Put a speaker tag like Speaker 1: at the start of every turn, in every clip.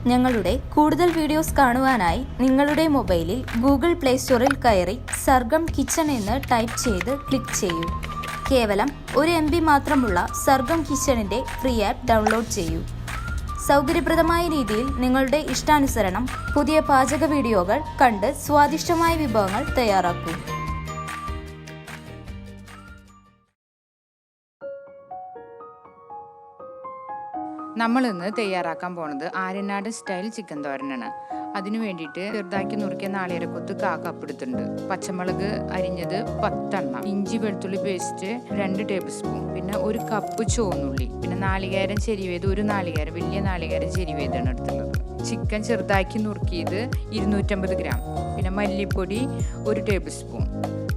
Speaker 1: ഞങ്ങളുടെ കൂടുതൽ വീഡിയോസ് കാണുവാനായി നിങ്ങളുടെ മൊബൈലിൽ ഗൂഗിൾ പ്ലേ സ്റ്റോറിൽ കയറി സർഗം കിച്ചൺ എന്ന് ടൈപ്പ് ചെയ്ത് ക്ലിക്ക് ചെയ്യൂ. കേവലം 1 MB മാത്രമുള്ള സർഗം കിച്ചണിൻ്റെ ഫ്രീ ആപ്പ് ഡൗൺലോഡ് ചെയ്യൂ. സൗകര്യപ്രദമായ രീതിയിൽ നിങ്ങളുടെ ഇഷ്ടാനുസരണം പുതിയ പാചക വീഡിയോകൾ കണ്ട് സ്വാദിഷ്ടമായ വിഭവങ്ങൾ തയ്യാറാക്കൂ.
Speaker 2: നമ്മളിന്ന് തയ്യാറാക്കാൻ പോണത് ആര്യനാട് സ്റ്റൈൽ ചിക്കൻ തോരനാണ്. അതിനു വേണ്ടിയിട്ട് ചെറുതാക്കി നുറുക്കിയ നാളികേരക്കൊത്ത് 1/4 കപ്പ് എടുത്തിട്ടുണ്ട്. പച്ചമുളക് അരിഞ്ഞത് 10 എണ്ണം, ഇഞ്ചി വെളുത്തുള്ളി പേസ്റ്റ് 2 ടേബിൾ സ്പൂൺ, പിന്നെ 1 കപ്പ് ചുവന്നുള്ളി, പിന്നെ നാളികേരം ചെരിവേത് 1 നാളികേരം, വലിയ നാളികേരം ചെരിവേതാണ് എടുത്തുള്ളത്. ചിക്കൻ ചെറുതാക്കി നുറുക്കിയത് 250 ഗ്രാം, പിന്നെ മല്ലിപ്പൊടി 1 ടേബിൾ സ്പൂൺ,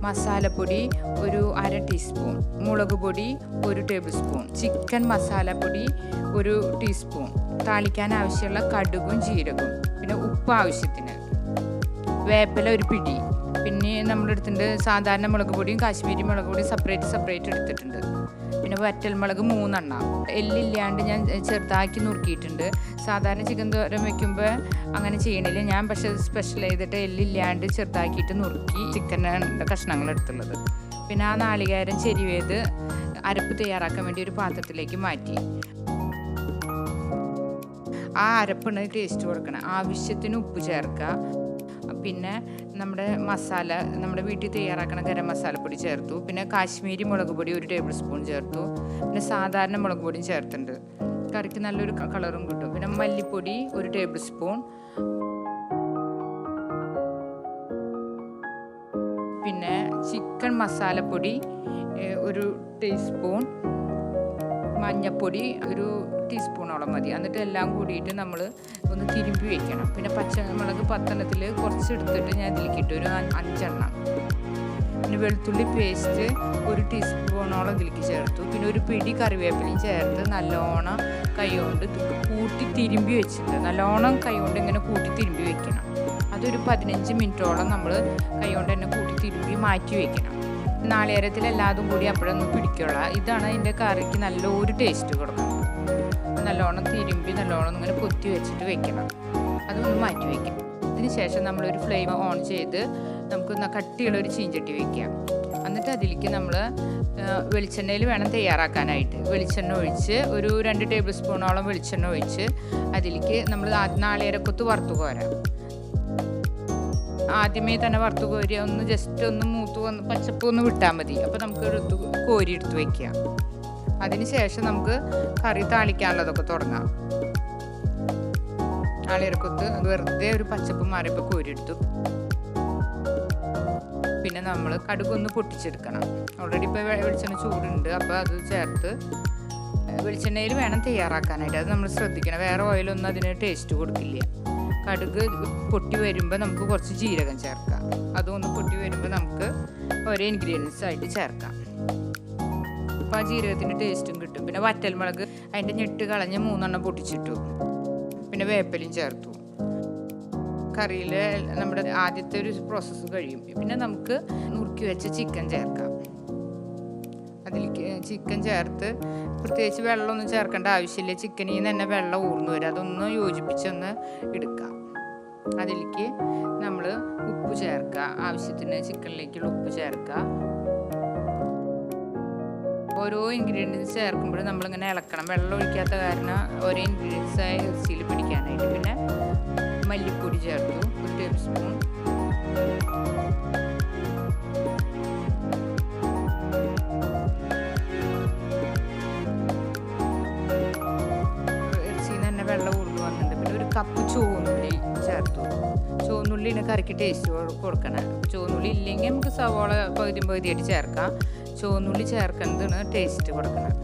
Speaker 2: മസാലപ്പൊടി 1/2 ടീസ്പൂൺ, മുളക് പൊടി 1 ടേബിൾ സ്പൂൺ, ചിക്കൻ മസാലപ്പൊടി 1 ടീസ്പൂൺ, താളിക്കാൻ ആവശ്യമുള്ള കടുകും ജീരകവും, പിന്നെ ഉപ്പ് ആവശ്യത്തിന്, വേപ്പില 1 പിടി, പിന്നെ നമ്മളെടുത്തിട്ടുണ്ട് സാധാരണ മുളക് പൊടിയും കാശ്മീരി മുളക് പൊടിയും സെപ്പറേറ്റ് എടുത്തിട്ടുണ്ട്. പിന്നെ വറ്റൽമുളക് 3 എണ്ണം. എല്ലില്ലാണ്ട് ഞാൻ ചെറുതാക്കി നുറുക്കിയിട്ടുണ്ട്. സാധാരണ ചിക്കൻ തോരൻ വെക്കുമ്പോൾ അങ്ങനെ ചെയ്യണില്ല. ഞാൻ പക്ഷേ സ്പെഷ്യൽ ചെയ്തിട്ട് എല്ലില്ലാണ്ട് ചെറുതാക്കിയിട്ട് നുറുക്കി ചിക്കൻ്റെ കഷ്ണങ്ങൾ എടുത്തുള്ളത്. പിന്നെ ആ നാളികേരം ചെരിവേത് അരപ്പ് തയ്യാറാക്കാൻ വേണ്ടി ഒരു പാത്രത്തിലേക്ക് മാറ്റി. ആ അരപ്പിന് ടേസ്റ്റ് കൊടുക്കണം. ആവശ്യത്തിന് ഉപ്പ് ചേർക്കുക. പിന്നെ നമ്മുടെ മസാല, നമ്മുടെ വീട്ടിൽ തയ്യാറാക്കണ ഗരം മസാലപ്പൊടി ചേർത്തു. പിന്നെ കാശ്മീരി മുളക് പൊടി 1 ടേബിൾ സ്പൂൺ ചേർത്തു. പിന്നെ സാധാരണ മുളക് പൊടിയും ചേർത്തിട്ടുണ്ട്. കറിക്ക് നല്ലൊരു കളറും കിട്ടും. പിന്നെ മല്ലിപ്പൊടി 1 ടേബിൾ സ്പൂൺ, പിന്നെ ചിക്കൻ മസാലപ്പൊടി 1 ടീസ്പൂൺ, മഞ്ഞൾപ്പൊടി 1 ടീസ്പൂണോളം മതി. എന്നിട്ട് എല്ലാം കൂടിയിട്ട് നമ്മൾ ഒന്ന് തിരുമ്പി വെക്കണം. പിന്നെ പച്ചമുളക് 10 എണ്ണത്തിൽ കുറച്ച് എടുത്തിട്ട് ഞാൻ ഇതിലേക്ക് ഇട്ട് 5 എണ്ണം. പിന്നെ വെളുത്തുള്ളി പേസ്റ്റ് 1 ടീസ്പൂണോളം ഇതിലേക്ക് ചേർത്തു. പിന്നെ 1 പിടി കറിവേപ്പിലയും ചേർത്ത് നല്ലോണം കൈകൊണ്ട് കൂട്ടി തിരുമ്പി വെച്ചിട്ട് നല്ലോണം കൈകൊണ്ട് ഇങ്ങനെ കൂട്ടി തിരുമ്പി വെക്കണം. അതൊരു 15 മിനിറ്റോളം നമ്മൾ കൈകൊണ്ട് തന്നെ കൂട്ടി തിരുമ്പി മാറ്റി വെക്കണം. നാളികേരത്തിൽ എല്ലാതും കൂടി അപ്പോഴൊന്നും പിടിക്കുള്ള. ഇതാണ് അതിൻ്റെ കറിക്ക് നല്ലൊരു ടേസ്റ്റ് കൊടുക്കുന്നത്. നല്ലോണം തിരുമ്പി നല്ലോണം ഇങ്ങനെ പൊത്തി വെച്ചിട്ട് വെക്കണം. അതൊന്ന് മാറ്റി വെക്കാം. അതിന് ശേഷം നമ്മളൊരു ഫ്ലെയിം ഓൺ ചെയ്ത് നമുക്ക് കട്ടിയുള്ളൊരു ചീഞ്ചട്ടി വയ്ക്കാം. എന്നിട്ട് അതിലേക്ക് നമ്മൾ വെളിച്ചെണ്ണയിൽ വേണം തയ്യാറാക്കാനായിട്ട്. വെളിച്ചെണ്ണ ഒഴിച്ച് 2 ടേബിൾ സ്പൂണോളം വെളിച്ചെണ്ണ ഒഴിച്ച് അതിലേക്ക് നമ്മൾ നാളികേരക്കൊത്ത് വറുത്ത് കോരാം. ആദ്യമേ തന്നെ വറുത്ത് കോരി ഒന്ന് ജസ്റ്റ് ഒന്ന് മൂത്ത് വന്ന് പച്ചപ്പ് ഒന്ന് വിട്ടാൽ മതി. അപ്പോൾ നമുക്ക് കോരി എടുത്ത് വയ്ക്കാം. അതിന് ശേഷം നമുക്ക് കറി താളിക്കാനുള്ളതൊക്കെ തുടങ്ങാം. നാളികേരക്കൊത്ത് വെറുതെ ഒരു പച്ചപ്പ് മാറിയപ്പോൾ കോരിയെടുത്തു. പിന്നെ നമ്മൾ കടുകൊന്ന് പൊട്ടിച്ചെടുക്കണം. ഓൾറെഡി ഇപ്പോൾ വെളിച്ചെണ്ണ ചൂടുണ്ട്. അപ്പോൾ അത് ചേർത്ത് വെളിച്ചെണ്ണയിൽ വേണം തയ്യാറാക്കാനായിട്ട്. അത് നമ്മൾ ശ്രദ്ധിക്കണം. വേറെ ഓയിലൊന്നും അതിന് ടേസ്റ്റ് കൊടുക്കില്ല. കടുക് പൊട്ടി വരുമ്പോൾ നമുക്ക് കുറച്ച് ജീരകം ചേർക്കാം. അതൊന്ന് പൊട്ടി വരുമ്പോൾ നമുക്ക് ഓരോ ഇൻഗ്രീഡിയൻസ് ആയിട്ട് ചേർക്കാം. അപ്പോൾ ആ ജീരകത്തിൻ്റെ ടേസ്റ്റും കിട്ടും. പിന്നെ വറ്റൽമുളക് അതിൻ്റെ ഞെട്ട് കളഞ്ഞ് 3 എണ്ണം പൊട്ടിച്ചിട്ടു. പിന്നെ വേപ്പിലയും ചേർത്തു. കറിയിൽ നമ്മുടെ ആദ്യത്തെ ഒരു പ്രോസസ്സ് കഴിയും. പിന്നെ നമുക്ക് നുറുക്കി വെച്ച ചിക്കൻ ചേർക്കാം. അതിലേക്ക് ചിക്കൻ ചേർത്ത് പ്രത്യേകിച്ച് വെള്ളമൊന്നും ചേർക്കേണ്ട ആവശ്യമില്ല. ചിക്കനിൽ നിന്ന് തന്നെ വെള്ളം ഊർന്നു വരും. അതൊന്ന് യോജിപ്പിച്ചൊന്ന് എടുക്കാം. അതിലേക്ക് നമ്മൾ ഉപ്പ് ചേർക്കുക. ആവശ്യത്തിന് ചിക്കനിലേക്കുള്ള ഉപ്പ് ചേർക്കുക. ഓരോ ഇൻഗ്രീഡിയൻസ് ചേർക്കുമ്പോഴും നമ്മളിങ്ങനെ ഇളക്കണം. വെള്ളം ഒഴിക്കാത്ത കാരണം ഓരോ ഇൻഗ്രീഡിയൻസായി ഇറച്ചിയിൽ പിടിക്കാനായിട്ട്. പിന്നെ മല്ലിപ്പൊടി ചേർത്തു 1 ടേബിൾ സ്പൂൺ, ഇറച്ചിയിൽ നിന്ന് തന്നെ വെള്ളം ഊർന്നു വന്നിട്ടുണ്ട്. പിന്നെ 1 കപ്പ് ചുവന്നുള്ളി ചേർത്തു. ചുവന്നുള്ളിന് കറിക്ക് ടേസ്റ്റ് കൊടുക്കണം. ചുവന്നുള്ളി ഇല്ലെങ്കിൽ നമുക്ക് സവോള പകുതിയായിട്ട് ചേർക്കാം. ചുവന്നുള്ളി ചേർക്കുന്നതാണ് ടേസ്റ്റ് കൊടുക്കണം.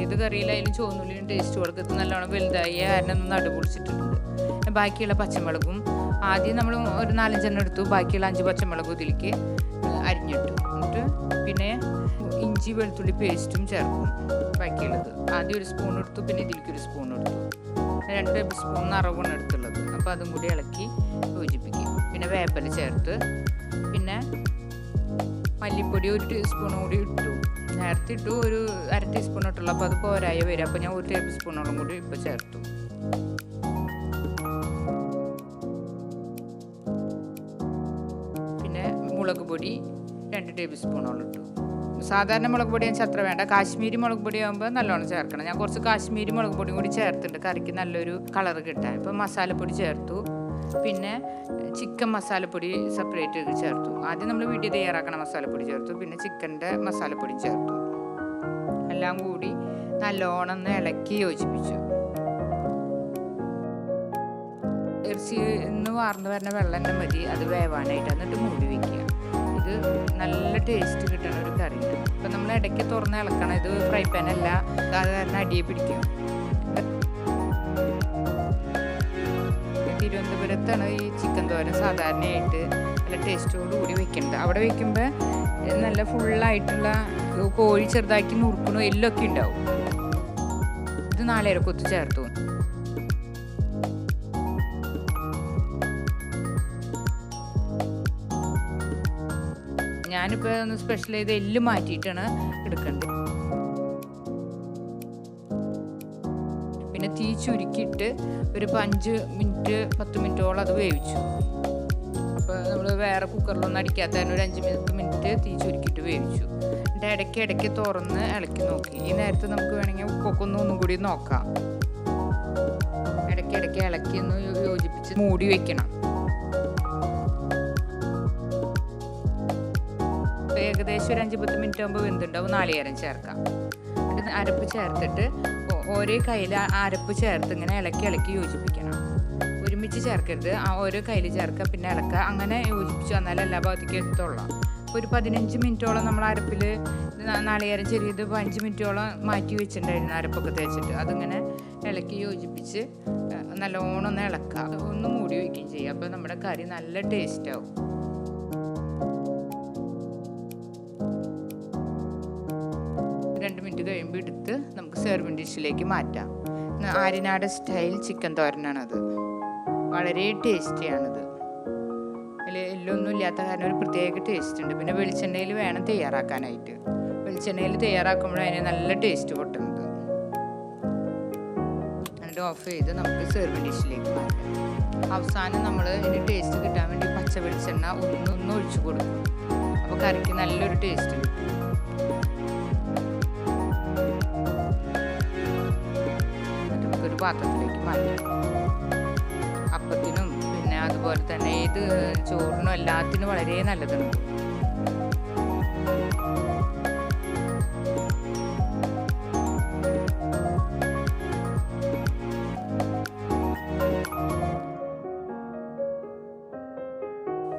Speaker 2: ഏത് കറിയിലായാലും ചുവന്നുള്ളിന് ടേസ്റ്റ് കൊടുക്കുന്നത്. നല്ലോണം വലുതായി കാരണം നടുപൊളിച്ചിട്ടുണ്ട്. ബാക്കിയുള്ള പച്ചമുളകും ആദ്യം നമ്മൾ 4-5 എണ്ണം എടുത്തു. ബാക്കിയുള്ള 5 പച്ചമുളകും ഇതിലേക്ക് അരിഞ്ഞിട്ടു. എന്നിട്ട് പിന്നെ ഇഞ്ചി വെളുത്തുള്ളി പേസ്റ്റും ചേർക്കും. ബാക്കിയുള്ളത് ആദ്യം 1 സ്പൂൺ എടുത്തു. പിന്നെ ഇതിലേക്ക് 1 സ്പൂൺ എടുത്തു. 2 ടേബിൾ സ്പൂൺ നിറവാണ് എടുത്തുള്ളത്. അപ്പോൾ അതും കൂടി ഇളക്കി യോജിപ്പിക്കും. പിന്നെ വേപ്പില ചേർത്ത് പിന്നെ മല്ലിപ്പൊടി 1 ടീസ്പൂൺ കൂടി ഇട്ടു. നേരത്തെ ഇട്ടു 1/2 ടീസ്പൂൺ ഇട്ടുള്ളൂ. അപ്പോൾ അത് പോരായ വരും. അപ്പോൾ ഞാൻ 1 ടേബിൾ സ്പൂണോളം കൂടി ഇപ്പോൾ ചേർത്തു. മുളക് പൊടി 2 ടേബിൾ സ്പൂണോളം ഇട്ടു. സാധാരണ മുളക് പൊടി ഞാൻ അത്ര വേണ്ട, കാശ്മീരി മുളക് പൊടി ആകുമ്പോൾ നല്ലോണം ചേർക്കണം. ഞാൻ കുറച്ച് കാശ്മീരി മുളക് പൊടി കൂടി ചേർത്തിട്ടുണ്ട് കറിക്ക് നല്ലൊരു കളർ കിട്ടാൻ. ഇപ്പം മസാലപ്പൊടി ചേർത്തു, പിന്നെ ചിക്കൻ മസാലപ്പൊടി സെപ്പറേറ്റ് ചേർത്തു. ആദ്യം നമ്മൾ വീട്ടിൽ തയ്യാറാക്കണ മസാലപ്പൊടി ചേർത്തു, പിന്നെ ചിക്കൻ്റെ മസാലപ്പൊടി ചേർത്തു. എല്ലാം കൂടി നല്ലോണം ഒന്ന് ഇളക്കി യോജിപ്പിച്ചു. ഇറച്ചി വാർന്നു വരുന്ന വെള്ളം തന്നെ മതി അത് വേവാനായിട്ട്. എന്നിട്ട് മൂടി വയ്ക്കുക. ഇത് നല്ല ടേസ്റ്റ് കിട്ടണ ഒരു കറിയാണ്. ഇപ്പം നമ്മൾ ഇടയ്ക്ക് തുറന്ന് ഇളക്കണം. ഇത് ഫ്രൈ പാനല്ല, അത് കാരണം അടിയെ പിടിക്കും. തിരുവനന്തപുരത്താണ് ഈ ചിക്കൻ തോരൻ സാധാരണയായിട്ട് നല്ല ടേസ്റ്റോട് കൂടി വെക്കുന്നത്. അവിടെ വെക്കുമ്പോൾ നല്ല ഫുള്ളായിട്ടുള്ള കോഴി ചെറുതാക്കി നുറുക്കണു എല്ലൊക്കെ ഉണ്ടാവും. ഇത് നാളികേരക്കൊത്ത് ചേർത്തു. ഞാനിപ്പോൾ ഒന്ന് സ്പെഷ്യൽ ചെയ്ത് എല്ല് മാറ്റിയിട്ടാണ് എടുക്കേണ്ടത്. പിന്നെ തീ ചുരുക്കിയിട്ട് ഒരു 5 മിനിറ്റ് 10 മിനിറ്റോളം അത് വേവിച്ചു. അപ്പോൾ നമ്മൾ വേറെ കുക്കറിലൊന്നും അടിക്കാത്ത തന്നെ ഒരു 5 മിനിറ്റ് തീ ചുരുക്കിയിട്ട് വേവിച്ചു. എന്നിട്ട് ഇടയ്ക്ക് തുറന്ന് ഇളക്കി നോക്കി. ഈ നേരത്ത് നമുക്ക് വേണമെങ്കിൽ ഉപ്പൊക്കെ ഒന്നും കൂടി നോക്കാം. ഇടയ്ക്ക് ഇളക്കി ഒന്ന് യോജിപ്പിച്ച് മൂടി വെക്കണം. ഏകദേശം ഒരു 5-10 മിനിറ്റ് ആകുമ്പോൾ വെന്തുണ്ടാവും. നാളികേരം ചേർക്കാം. എന്നിട്ട് അരപ്പ് ചേർത്തിട്ട് ഓരോ കയ്യിൽ അരപ്പ് ചേർത്ത് ഇങ്ങനെ ഇളക്കി യോജിപ്പിക്കണം. ഒരുമിച്ച് ചേർക്കരുത്, ഓരോ കയ്യിൽ ചേർക്കുക, പിന്നെ ഇളക്കുക. അങ്ങനെ യോജിപ്പിച്ച് വന്നാൽ എല്ലാ ഭാഗത്തേക്കും എത്തുള്ളൂ. ഒരു 15 മിനിറ്റോളം നമ്മൾ അരപ്പിൽ നാളികേരം ചെറിയത് 5 മിനിറ്റോളം മാറ്റി വെച്ചിട്ടുണ്ടായിരുന്നു അരപ്പൊക്കെ തേച്ചിട്ട്. അതിങ്ങനെ ഇളക്കി യോജിപ്പിച്ച് നല്ലോണം ഒന്ന് ഇളക്കുക. ഒന്ന് മൂടി വയ്ക്കുകയും ചെയ്യുക. അപ്പോൾ നമ്മുടെ കറി നല്ല ടേസ്റ്റ് ആവും. 2 മിനിറ്റ് കഴിയുമ്പോൾ എടുത്ത് നമുക്ക് സെർവിങ് ഡിഷിലേക്ക് മാറ്റാം. ആര്യനാട് സ്റ്റൈൽ ചിക്കൻ തോരനാണത്. വളരെ ടേസ്റ്റിയാണിത്. അതിൽ എല്ലൊന്നും ഇല്ലാത്ത കാരണം ഒരു പ്രത്യേക ടേസ്റ്റ് ഉണ്ട്. പിന്നെ വെളിച്ചെണ്ണയിൽ വേണം തയ്യാറാക്കാനായിട്ട്. വെളിച്ചെണ്ണയിൽ തയ്യാറാക്കുമ്പോൾ അതിന് നല്ല ടേസ്റ്റ് പൊട്ടുന്നത്. എന്നിട്ട് ഓഫ് ചെയ്ത് നമുക്ക് സെർവിങ് ഡിഷിലേക്ക് മാറ്റാം. അവസാനം നമ്മൾ ഇതിന് ടേസ്റ്റ് കിട്ടാൻ വേണ്ടി പച്ച വെളിച്ചെണ്ണ ഒന്ന് ഒഴിച്ചു കൊടുക്കും. അപ്പോൾ കറിക്ക് നല്ലൊരു ടേസ്റ്റ് കിട്ടും. ഒരു പാത്രത്തിലേക്ക് മാറ്റാം. അപ്പത്തിനും പിന്നെ അതുപോലെ തന്നെ ഏത് ചോറിനും എല്ലാത്തിനും വളരെ നല്ലതാണ്.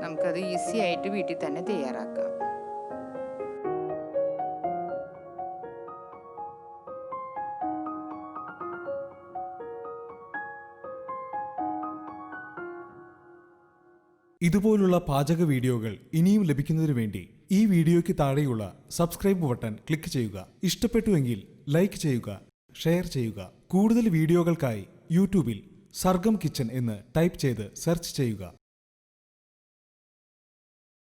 Speaker 2: നമുക്കത് ഈസി ആയിട്ട് വീട്ടിൽ തന്നെ തയ്യാറാക്കാം.
Speaker 3: ഇതുപോലുള്ള പാചക വീഡിയോകൾ ഇനിയും ലഭിക്കുന്നതിനു വേണ്ടി ഈ വീഡിയോയ്ക്ക് താഴെയുള്ള സബ്സ്ക്രൈബ് ബട്ടൺ ക്ലിക്ക് ചെയ്യുക. ഇഷ്ടപ്പെട്ടുവെങ്കിൽ ലൈക്ക് ചെയ്യുക, ഷെയർ ചെയ്യുക. കൂടുതൽ വീഡിയോകൾക്കായി യൂട്യൂബിൽ സർഗം കിച്ചൻ എന്ന് ടൈപ്പ് ചെയ്ത് സെർച്ച് ചെയ്യുക.